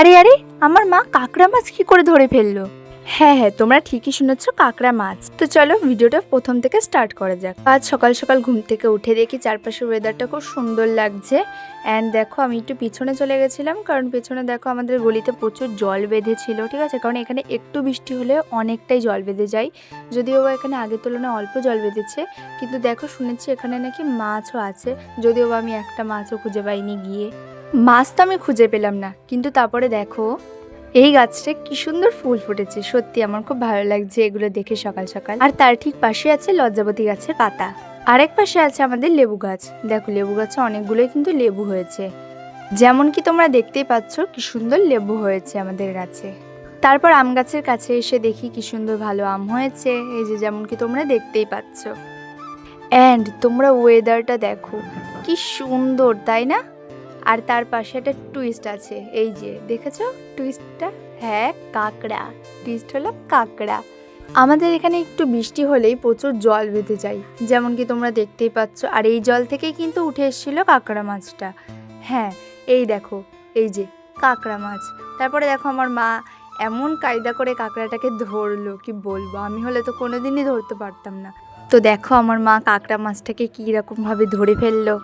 আরে আরে, আমার মা কাঁকড়া মাছ কি করে ধরে ফেললো? হ্যাঁ হ্যাঁ, তোমরা ঠিকই শুনেছ, কাঁকড়া মাছ। তো চলো ভিডিওটা প্রথম থেকে স্টার্ট করা যাক। আজ সকাল সকাল ঘুম থেকে উঠে দেখি চারপাশের ওয়েদারটা খুব সুন্দর লাগছে। অ্যান্ড দেখো, আমি একটু পিছনে চলে গেছিলাম, কারণ পেছনে দেখো আমাদের গলিতে প্রচুর জল বেঁধেছিল, ঠিক আছে? কারণ এখানে একটু বৃষ্টি হলে অনেকটাই জল বেঁধে যায়। যদিও বা এখানে আগের তুলনায় অল্প জল বেঁধেছে, কিন্তু দেখো শুনেছি এখানে নাকি মাছও আছে। যদিও বা আমি একটা মাছও খুঁজে পাইনি গিয়ে। মাছ তো আমি খুঁজে পেলাম না, কিন্তু তারপরে দেখো এই গাছটা কি সুন্দর ফুল ফুটেছে। সত্যি আমার খুব ভালো লাগছে এগুলো দেখে সকাল সকাল। আর তার ঠিক পাশে আছে লজ্জাবতী গাছের পাতা। আরেক পাশে আছে আমাদের লেবু গাছ। দেখো লেবু গাছে অনেকগুলোই কিন্তু লেবু হয়েছে, যেমন কি তোমরা দেখতেই পাচ্ছ কি সুন্দর লেবু হয়েছে আমাদের গাছে। তারপর আম গাছের কাছে এসে দেখি কি সুন্দর ভালো আম হয়েছে, এই যে যেমন কি তোমরা দেখতেই পাচ্ছ। অ্যান্ড তোমরা ওয়েদারটা দেখো কি সুন্দর, তাই না? আর তার পাশে একটা টুইস্ট আছে, এই যে দেখেছো টুইস্টটা? হ্যাঁ, কাঁকড়া। টুইস্ট হলো কাঁকড়া। আমাদের এখানে একটু বৃষ্টি হলেই প্রচুর জল বেঁধে যায়, যেমন কি তোমরা দেখতেই পাচ্ছ। আর এই জল থেকেই কিন্তু উঠে এসেছিল কাঁকড়া মাছটা। হ্যাঁ, এই দেখো, এই যে কাঁকড়া মাছ। তারপরে দেখো আমার মা এমন কায়দা করে কাঁকড়াটাকে ধরলো, কি বলবো, আমি হলে তো কোনোদিনই ধরতে পারতাম না। তো দেখো আমার মা কাঁকড়া মাছটাকে কী রকমভাবে ধরে ফেললো।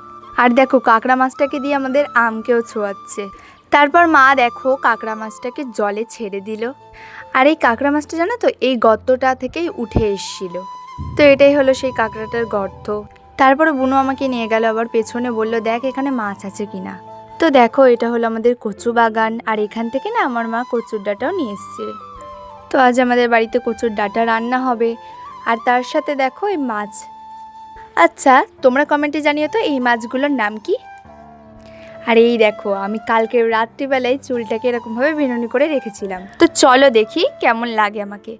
আর দেখো কাঁকড়া মাছটাকে দিয়ে আমাদের আমকেও ছোঁয়াচ্ছে। তারপর মা দেখো কাঁকড়া মাছটাকে জলে ছেড়ে দিল। আর এই কাঁকড়া মাছটা জানো তো এই গর্তটা থেকেই উঠে এসেছিল। তো এটাই হলো সেই কাঁকড়াটার গর্ত। তারপরে বুনু আমাকে নিয়ে গেল আবার পেছনে, বলল দেখ এখানে মাছ আছে কিনা। তো দেখো এটা হলো আমাদের কচু বাগান, আর এখান থেকে না আমার মা কচুর ডাঁটাও নিয়ে এসছে। তো আজ আমাদের বাড়িতে কচুর ডাঁটা রান্না হবে, আর তার সাথে দেখো এই মাছ। আচ্ছা, তোমরা কমেন্টে জানিও তো এই মাছগুলোর নাম কি। আর এই দেখো আমি কালকে রাত্রিবেলায় চুলটাকে এরকমভাবে বেনুনি করে রেখেছিলাম। তো চলো দেখি কেমন লাগে আমাকে।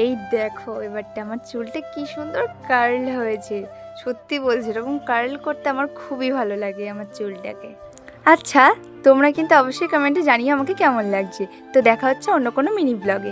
এই দেখো এবারটা আমার চুলটা কি সুন্দর কার্ল হয়েছে। সত্যি বলছি, এরকম কার্ল করতে আমার খুবই ভালো লাগে আমার চুলটাকে। আচ্ছা, তোমরা কিন্তু অবশ্যই কমেন্টে জানিও আমাকে কেমন লাগছে। তো দেখা হচ্ছে অন্য কোনো মিনি ব্লগে।